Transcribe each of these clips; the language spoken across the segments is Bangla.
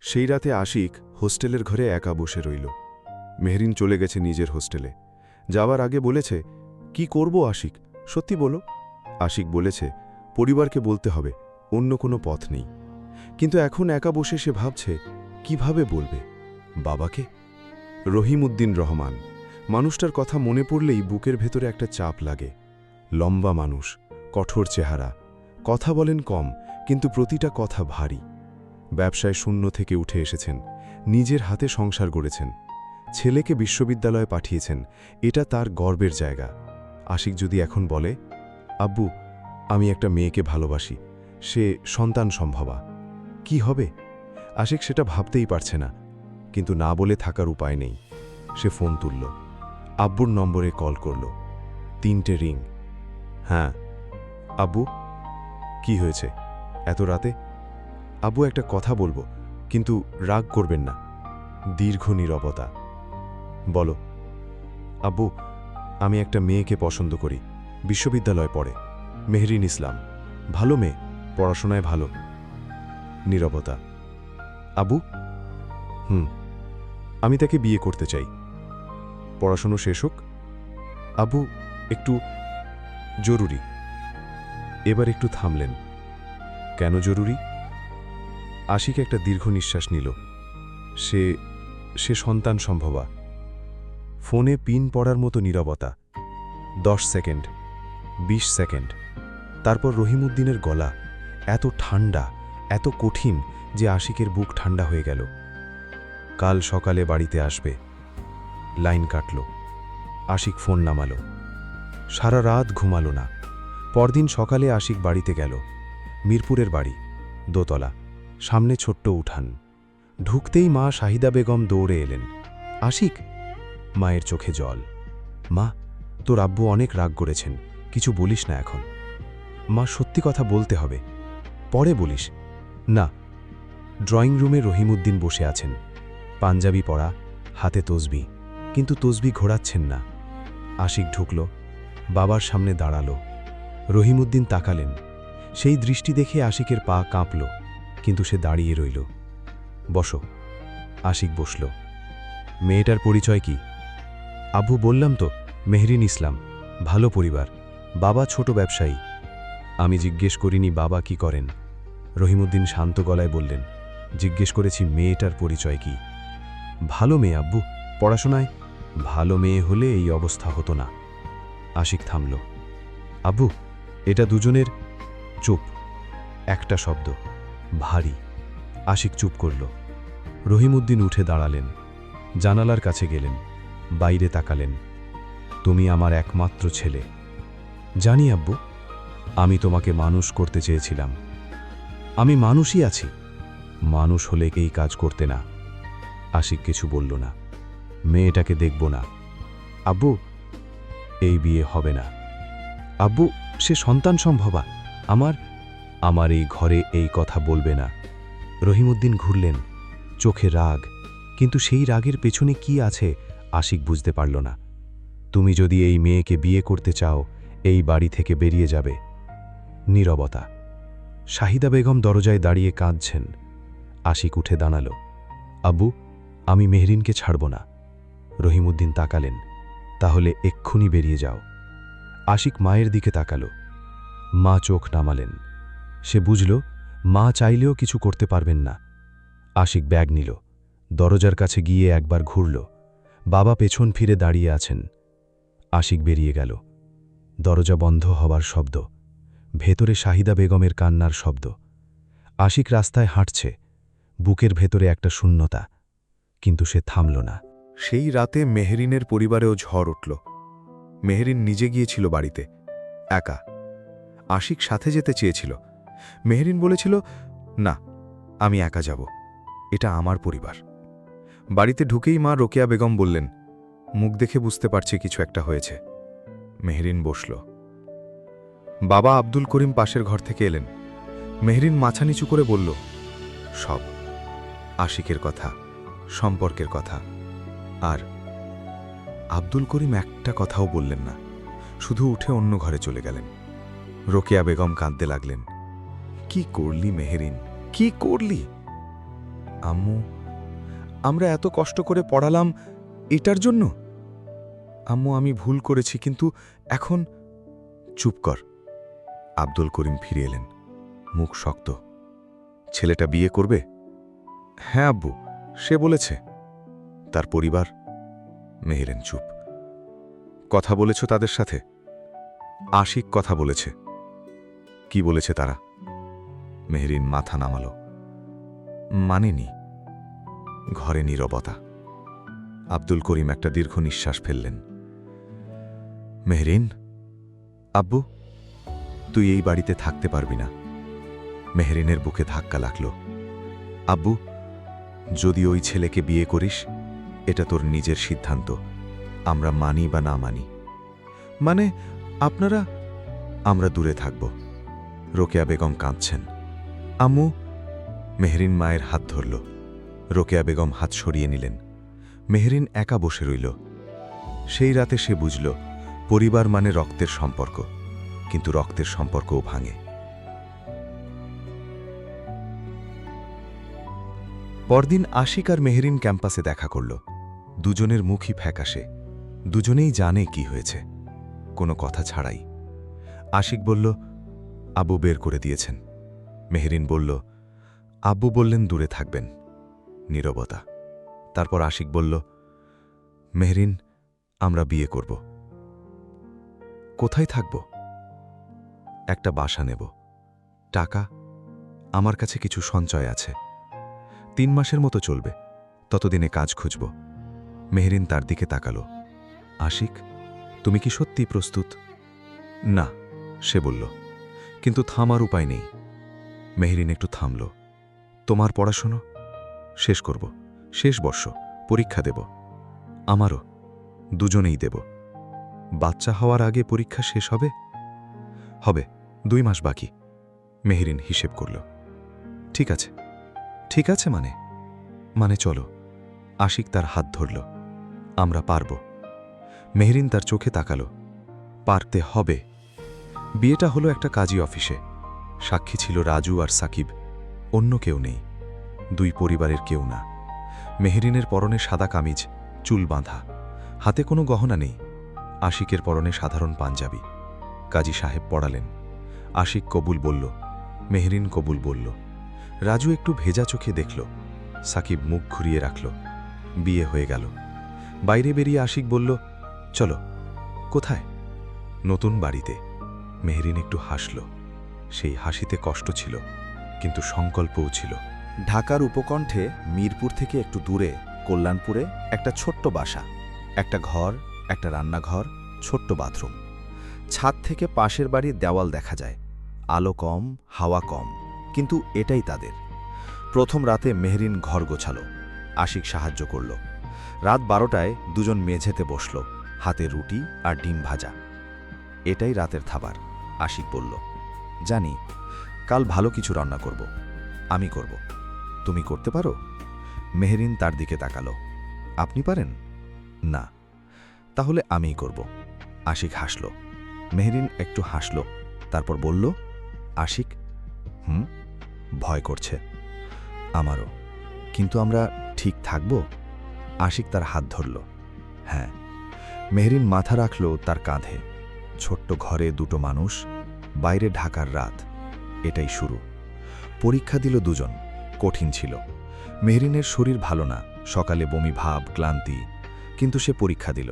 সেই রাতে আশিক হোস্টেলের ঘরে একা বসে রইল। মেহরিন চলে গেছে নিজের হোস্টেলে। যাওয়ার আগে বলেছে, কি করব আশিক, সত্যি বলো। আশিক বলেছে, পরিবারকে বলতে হবে, অন্য কোনো পথ নেই। কিন্তু এখন একা বসে সে ভাবছে, কিভাবে বলবে? বাবাকে? রহিমউদ্দিন রহমান, মানুষটার কথা মনে পড়লেই বুকের ভেতরে একটা চাপ লাগে। লম্বা মানুষ, কঠোর চেহারা, কথা বলেন কম, কিন্তু প্রতিটা কথা ভারী। ব্যবসায় শূন্য থেকে উঠে এসেছেন, নিজের হাতে সংসার গড়েছেন, ছেলেকে বিশ্ববিদ্যালয়ে পাঠিয়েছেন, এটা তার গর্বের জায়গা। আশিক যদি এখন বলে, আব্বু, আমি একটা মেয়েকে ভালোবাসি, সে সন্তান সম্ভবা, কি হবে? আশিক সেটা ভাবতেই পারছে না, কিন্তু না বলে থাকার উপায় নেই। সে ফোন তুলল, আব্বুর নম্বরে কল করল। 3টে রিং। হ্যাঁ। আব্বু, কি হয়েছে এত রাতে? আব্বু, একটা কথা বলবো, কিন্তু রাগ করবেন না। দীর্ঘ নীরবতা। বলো। আব্বু, আমি একটা মেয়েকে পছন্দ করি, বিশ্ববিদ্যালয়ে পড়ে, মেহরিন ইসলাম, ভালো মেয়ে, পড়াশোনায় ভালো। নীরবতা। আব্বু? আমি তাকে বিয়ে করতে চাই। পড়াশোনা শেষ হোক। আব্বু, একটু জরুরি। এবার একটু থামলেন। কেন জরুরি? আশিক একটা দীর্ঘ নিঃশ্বাস নিল। সে সন্তান সম্ভবা। ফোনে পিন পড়ার মতো নীরবতা। 10 সেকেন্ড, 20 সেকেন্ড। তারপর রহিমউদ্দিনের গলা, এত ঠান্ডা, এত কঠিন যে আশিকের বুক ঠান্ডা হয়ে গেল। কাল সকালে বাড়িতে আসবে। লাইন কাটল। আশিক ফোন নামালো। সারা রাত ঘুমালো না। পরদিন সকালে আশিক বাড়িতে গেল। মিরপুরের বাড়ি, দোতলা, সামনে ছোট্ট উঠান। ঢুকতেই মা শাহিদা বেগম দৌড়ে এলেন। আশিক? মায়ের চোখে জল। মা, তোর আব্বু অনেক রাগ করেছেন, কিছু বলিস না এখন। মা, সত্যি কথা বলতে হবে, পরে বলিস। না। ড্রয়িং রুমে রহিমউদ্দিন বসে আছেন, পাঞ্জাবি পরা, হাতে তসবি, কিন্তু তসবি ঘোরাচ্ছেন না। আশিক ঢুকল, বাবার সামনে দাঁড়াল। রহিমউদ্দিন তাকালেন। সেই দৃষ্টি দেখে আশিকের পা কাঁপল, কিন্তু সে দাঁড়িয়ে রইল। বসো। আশিক বসল। মেয়েটার পরিচয় কি? আব্বু, বললাম তো, মেহরিন ইসলাম, ভালো পরিবার, বাবা ছোট ব্যবসায়ী। আমি জিজ্ঞেস করিনি বাবা কি করেন। রহিমউদ্দিন শান্ত গলায় বললেন, জিজ্ঞেস করেছি মেয়েটার পরিচয় কি। ভালো মেয়ে আব্বু, পড়াশোনায় ভালো মেয়ে হলে এই অবস্থা হতো না। আশিক থামল। আব্বু, এটা দুজনের। চুপ। একটা শব্দ, ভারী। আশিক চুপ করল। রহিমউদ্দিন উঠে দাঁড়ালেন, জানালার কাছে গেলেন, বাইরে তাকালেন। তুমি আমার একমাত্র ছেলে। জানি আব্বু, আমি তোমাকে মানুষ করতে চেয়েছিলাম। আমি মানুষই আছি, মানুষ হলে এই কাজ করতে না। আশিক কিছু বলল না। মেয়েটাকে দেখব না। আব্বু, এই বিয়ে হবে না। আব্বু, সে সন্তান সম্ভবা, আমার এই ঘরে এই কথা বলবে না। রহিমউদ্দিন ঘুরলেন, চোখে রাগ, কিন্তু সেই রাগের পেছনে কি আছে আশিক বুঝতে পারল না। তুমি যদি এই মেয়েকে বিয়ে করতে চাও, এই বাড়ি থেকে বেরিয়ে যাবে। নীরবতা। শাহিদা বেগম দরজায় দাঁড়িয়ে কাঁদছেন। আশিক উঠে দাঁড়াল। আব্বু, আমি মেহরিনকে ছাড়ব না। রহিমউদ্দিন তাকালেন, তাহলে এক্ষুনি বেরিয়ে যাও। আশিক মায়ের দিকে তাকাল। মা চোখ নামালেন। সে বুঝল মা চাইলেও কিছু করতে পারবেন না। আশিক ব্যাগ নিল, দরজার কাছে গিয়ে একবার ঘুরল। বাবা পেছন ফিরে দাঁড়িয়ে আছেন। আশিক বেরিয়ে গেল। দরজা বন্ধ হবার শব্দ, ভেতরে শাহিদা বেগমের কান্নার শব্দ। আশিক রাস্তায় হাঁটছে, বুকের ভেতরে একটা শূন্যতা, কিন্তু সে থামল না। সেই রাতে মেহরিনের পরিবারেও ঝড় উঠল। মেহরিন নিজে গিয়েছিল বাড়িতে, একা। আশিক সাথে যেতে চেয়েছিল। মেহরিন বলেছিল, না, আমি একা যাব, এটা আমার পরিবার। বাড়িতে ঢুকেই মা রোকেয়া বেগম বললেন, মুখ দেখে বুঝতে পারছি কিছু একটা হয়েছে। মেহরিন বসল। বাবা আব্দুল করিম পাশের ঘর থেকে এলেন। মেহরিন মাথা নিচু করে বলল, সব, আশিকের কথা, সম্পর্কের কথা। আর আব্দুল করিম একটা কথাও বললেন না, শুধু উঠে অন্য ঘরে চলে গেলেন। রোকেয়া বেগম কাঁদতে লাগলেন। কি করলি মেহরিন, কি করলি? আম্মু, আমরা এত কষ্ট করে পড়ালাম এটার জন্য? আম্মু, আমি ভুল করেছি, কিন্তু এখন... চুপ কর। আব্দুল করিম ফিরে এলেন, মুখ শক্ত। ছেলেটা বিয়ে করবে? হ্যাঁ আব্বু, সে বলেছে। তার পরিবার? মেহেরিন চুপ। কথা বলেছ তাদের সাথে? আশিক কথা বলেছে। কি বলেছে তারা? মেহেরিন মাথা নামালো। মানেনি। ঘরে নীরবতা। আব্দুল করিম একটা দীর্ঘ নিঃশ্বাস ফেললেন। মেহেরিন, আব্বু, তুই এই বাড়িতে থাকতে পারবি না। মেহেরিনের বুকে ধাক্কা লাগল। আব্বু, যদি ওই ছেলেকে বিয়ে করিস, এটা তোর নিজের সিদ্ধান্ত। আমরা মানি বা না মানি। মানে আপনারা? আমরা দূরে থাকব। রোকেয়া বেগম কাঁদছেন। আম্মু। মেহেরিন মায়ের হাত ধরল। রোকেয়া বেগম হাত সরিয়ে নিলেন। মেহেরিন একা বসে রইল। সেই রাতে সে বুঝল, পরিবার মানে রক্তের সম্পর্ক, কিন্তু রক্তের সম্পর্কও ভাঙে। পরদিন আশিক আর মেহেরিন ক্যাম্পাসে দেখা করল। দুজনের মুখই ফ্যাকাশে। দুজনেই জানে কি হয়েছে, কোনো কথা ছাড়াই। আশিক বলল, আব্বু বের করে দিয়েছেন। মেহেরিন বলল, আব্বু বললেন দূরে থাকবেন। নীরবতা। তারপর আশিক বলল, মেহেরিন, আমরা বিয়ে করব। কোথায় থাকব? একটা বাসা নেব। টাকা? আমার কাছে কিছু সঞ্চয় আছে। 3 মাসের মতো চলবে, ততদিনে কাজ খুঁজব। মেহেরিন তার দিকে তাকালো। আশিক, তুমি কি সত্যি প্রস্তুত? না, সে বলল, কিন্তু থামার উপায় নেই। মেহেরিন একটু থামল। তোমার পড়াশোনা? শেষ করব, শেষ বর্ষ, পরীক্ষা দেব। আমারও, দুজনেই দেব। বাচ্চা হওয়ার আগে পরীক্ষা শেষ হবে? হবে, 2 মাস বাকি। মেহেরিন হিসেব করল। ঠিক আছে। ঠিক আছে মানে চলো। আশিক তার হাত ধরল। আমরা পারব। মেহেরিন তার চোখে তাকালো। পারতে হবে। বিয়েটা হলো একটা কাজী অফিসে। সাক্ষী ছিল রাজু আর সাকিব, অন্য কেউ নেই। 2 পরিবারের কেউ না। মেহেরিনের পরনে সাদা কামিজ, চুল বাঁধা, হাতে কোনো গহনা নেই। আশিকের পরনে সাধারণ পাঞ্জাবি। কাজী সাহেব পড়ালেন। আশিক কবুল বলল, মেহেরিন কবুল বলল। রাজু একটু ভেজা চোখে দেখল। সাকিব মুখ ঘুরিয়ে রাখল। বিয়ে হয়ে গেল। বাইরে বেরিয়ে আশিক বলল, চলো। কোথায়? নতুন বাড়িতে। মেহেরিন একটু হাসল। সেই হাসিতে কষ্ট ছিল, কিন্তু সংকল্পও ছিল। ঢাকার উপকণ্ঠে মিরপুর থেকে একটু দূরে কল্যাণপুরে একটা ছোট্ট বাসা। একটা ঘর, একটা রান্নাঘর, ছোট্ট বাথরুম। ছাদ থেকে পাশের বাড়ির দেওয়াল দেখা যায়। আলো কম, হাওয়া কম, কিন্তু এটাই তাদের। প্রথম রাতে মেহেরিন ঘর গোছালো। আশিক সাহায্য করল। রাত 12টায় দুজন মেঝেতে বসল, হাতে রুটি আর ডিম ভাজা। এটাই রাতের খাবার। আশিক বলল, জানি কাল ভালো কিছু রান্না করব। আমি করব। তুমি করতে পারো? মেহেরিন তার দিকে তাকালো। আপনি পারেন? না। তাহলে আমিই করব। আশিক হাসল। মেহেরিন একটু হাসল, তারপর বলল, আশিক, ভয় করছে। আমারও। কিন্তু আমরা ঠিক থাকব? আশিক তার হাত ধরল। হ্যাঁ। মেহেরিন মাথা রাখল তার কাঁধে। ছোট্ট ঘরে 2টো মানুষ, বাইরে ঢাকার রাত। এটাই শুরু। পরীক্ষা দিল দুজন। কঠিন ছিল। মেহেরিনের শরীর ভালো না, সকালে বমি ভাব, ক্লান্তি, কিন্তু সে পরীক্ষা দিল।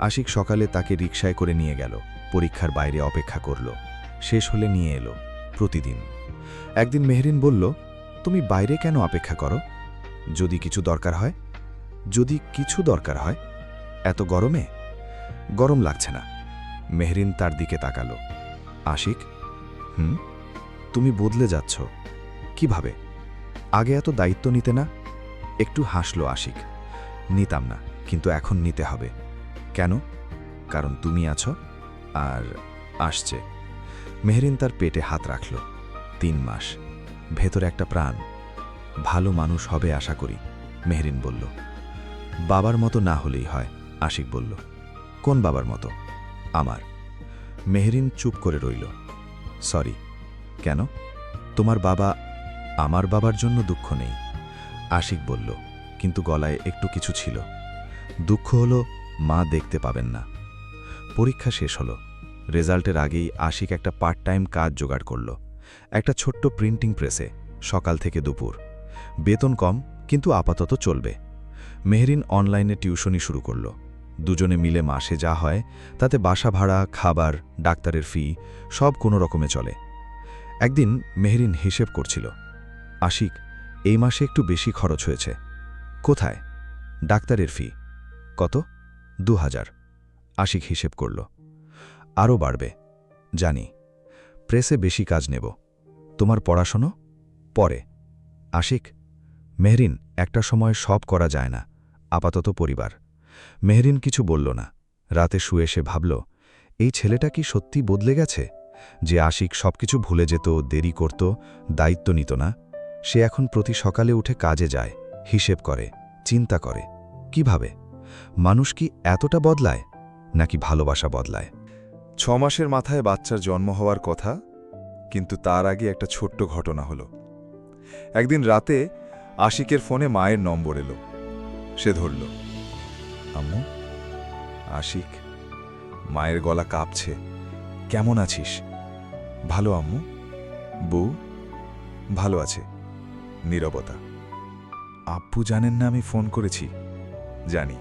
আশিক সকালে তাকে রিকশায় করে নিয়ে গেল। পরীক্ষার বাইরে অপেক্ষা করল। শেষ হলে নিয়ে এলো। প্রতিদিন। একদিন মেহেরিন বলল, তুমি বাইরে কেন অপেক্ষা করো? যদি কিছু দরকার হয়। যদি কিছু দরকার হয়? এত গরমে? গরম লাগছে না। মেহেরিন তার দিকে তাকালো। আশিক, তুমি বদলে যাচ্ছ। কিভাবে? আগে এত দায়িত্ব নিতে না? একটু হাসল আশিক। নিতাম না, কিন্তু এখন নিতে হবে। কেন? কারণ তুমি আছো আর আসছে। মেহেরিন তার পেটে হাত রাখল। 3 মাস। ভেতরে একটা প্রাণ। ভালো মানুষ হবে আশা করি, মেহেরিন বলল। বাবার মতো না হলেই হয়, আশিক বলল। কোন বাবার মতো? আমার। মেহেরিন চুপ করে রইল। সরি। কেন? তোমার বাবা। আমার বাবার জন্য দুঃখ নেই। আশিক বলল, কিন্তু গলায় একটু কিছু ছিল। দুঃখ হলো মা দেখতে পাবেন না। পরীক্ষা শেষ হলো। রেজাল্টের আগেই আশিক একটা পার্ট টাইম কাজ জোগাড় করল, একটা ছোট্ট প্রিন্টিং প্রেসে, সকাল থেকে দুপুর। বেতন কম, কিন্তু আপাতত চলবে। মেহরিন অনলাইনে টিউশনি শুরু করল। দুজনে মিলে মাসে যা হয় তাতে বাসা ভাড়া, খাবার, ডাক্তারের ফি সব কোনো রকমে চলে। একদিন মেহরিন হিসেব করছিল, আশিক, এই মাসে একটু বেশি খরচ হয়েছে। কোথায়? ডাক্তারের ফি। কত? 2000। আশিক হিসেব করল। আরও বাড়বে জানি। প্রেসে বেশি কাজ নেব। তোমার পড়াশোনা? পরে। আশিক, মেহরিন, একটা সময় সব করা যায় না, আপাতত পরিবার। মেহরিন কিছু বলল না। রাতে শুয়ে সে ভাবল, এই ছেলেটা কি সত্যি বদলে গেছে? যে আশিক সবকিছু ভুলে যেত, দেরি করত, দায়িত্ব নিত না, সে এখন প্রতি সকালে উঠে কাজে যায়, হিসেব করে, চিন্তা করে। কিভাবে? মানুষ কি এতটা বদলায়, নাকি ভালোবাসা বদলায়? 6 মাসের মাথায় বাচ্চার জন্ম হওয়ার কথা, কিন্তু তার আগে একটা ছোট্ট ঘটনা হলো। একদিন রাতে আশিকের ফোনে মায়ের নম্বর এলো। সে ধরল। আম্মু? আশিক। মায়ের গলা কাঁপছে। কেমন আছিস? ভালো আম্মু। বউ? ভালো আছে। নীরবতা। আব্বু জানেন না আমি ফোন করেছি? জানি।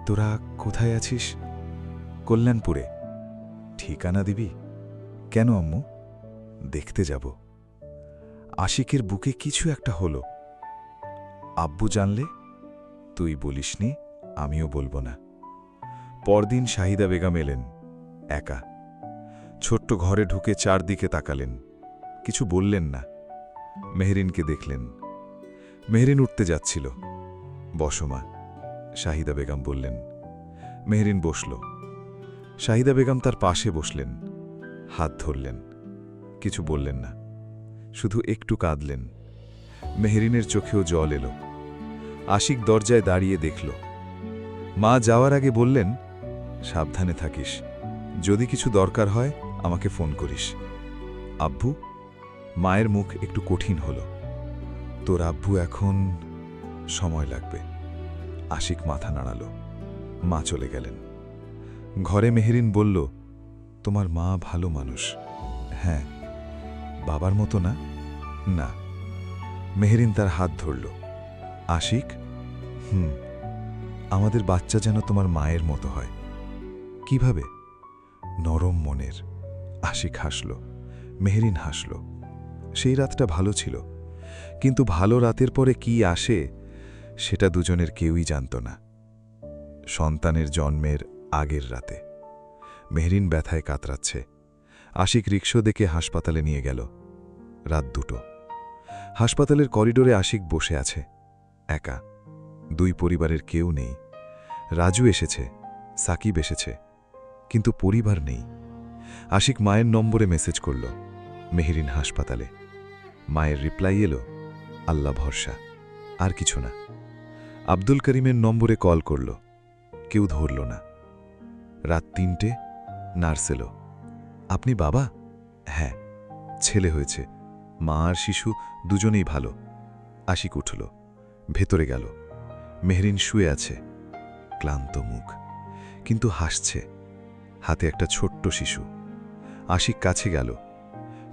তোরা কোথায় আছিস? কল্যাণপুরে। ঠিকানা দিবি? কেন আম্মু? দেখতে যাব। আশিকের বুকে কিছু একটা হলো। আব্বু জানলে? তুই বলিসনি, আমিও বলবো না। পরদিন শাহিদা বেগম এলেন, একা। ছোট্ট ঘরে ঢুকে চারদিকে তাকালেন, কিছু বললেন না। মেহরিনকে দেখলেন। মেহরিন উঠতে যাচ্ছিল। বসো মা, শাহিদা বেগম বললেন। মেহরিন বসল। শাহিদা বেগম তার পাশে বসলেন, হাত ধরলেন। কিছু বললেন না, শুধু একটু কাঁদলেন। মেহরিনের চোখেও জল এলো। আশিক দরজায় দাঁড়িয়ে দেখল। মা যাওয়ার আগে বললেন, সাবধানে থাকিস, যদি কিছু দরকার হয় আমাকে ফোন করিস। আব্বু? মায়ের মুখ একটু কঠিন হল। তোর আব্বু এখন সময় লাগবে। আশিক মাথা নাড়াল। মা চলে গেলেন। ঘরে মেহরিন বলল, তোমার মা ভালো মানুষ। হ্যাঁ। বাবার মতো না? না। মেহরিন তার হাত ধরল। আশিক? আমাদের বাচ্চা যেন তোমার মায়ের মতো হয়। কিভাবে? নরম মনের। আশিক হাসল। মেহরিন হাসল। সেই রাতটা ভালো ছিল, কিন্তু ভালো রাতের পরে কি আসে সেটা দুজনের কেউই জানত না। সন্তানের জন্মের আগের রাতে মেহরিন ব্যথায় কাতরাচ্ছে। আশিক রিকশা দেখে হাসপাতালে নিয়ে গেল। রাত 2টো। হাসপাতালের করিডোরে আশিক বসে আছে, একা। দুই পরিবারের কেউ নেই। রাজু এসেছে, সাকিব এসেছে, কিন্তু পরিবার নেই। আশিক মায়ের নম্বরে মেসেজ করল, মেহরিন হাসপাতালে। মায়ের রিপ্লাই এলো, আল্লাহ ভরসা, আর কিছু না। আব্দুল করিমের নম্বরে কল করল, কেউ ধরল না। রাত 3টে, নার্স এলো। আপনি বাবা? হ্যাঁ, ছেলে হয়েছে। মা আর শিশু দুজনেই ভালো। আশিক উঠল, ভেতরে গেল। মেহরিন শুয়ে আছে, ক্লান্ত মুখ, কিন্তু হাসছে। হাতে একটা ছোট্ট শিশু। আশিক কাছে গেল,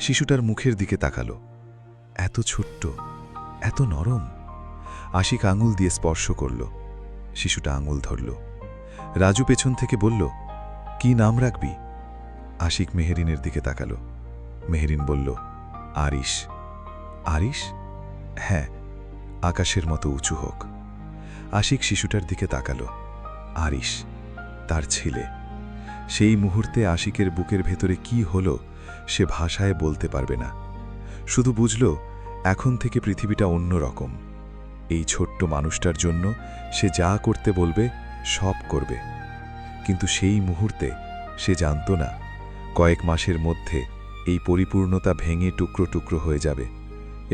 শিশুটার মুখের দিকে তাকালো। এত ছোট্ট, এত নরম। আশিক আঙুল দিয়ে স্পর্শ করল। শিশুটা আঙুল ধরল। রাজু পেছন থেকে বলল, কি নাম রাখবি? আশিক মেহরিনের দিকে তাকালো। মেহরিন বলল, আরিশ। আরিশ? হ্যাঁ, আকাশের মতো উঁচু হোক। আশিক শিশুটার দিকে তাকালো। আরিশ, তার ছেলে। সেই মুহূর্তে আশিকের বুকের ভেতরে কি হলো সে ভাষায় বলতে পারবে না। শুধু বুঝল, এখন থেকে পৃথিবীটা অন্য রকম। এই ছোট্ট মানুষটার জন্য সে যা করতে বলবে সব করবে। কিন্তু সেই মুহূর্তে সে জানত না, কয়েক মাসের মধ্যে এই পরিপূর্ণতা ভেঙে টুকরো টুকরো হয়ে যাবে,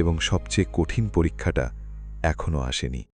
এবং সবচেয়ে কঠিন পরীক্ষাটা এখনও আসেনি।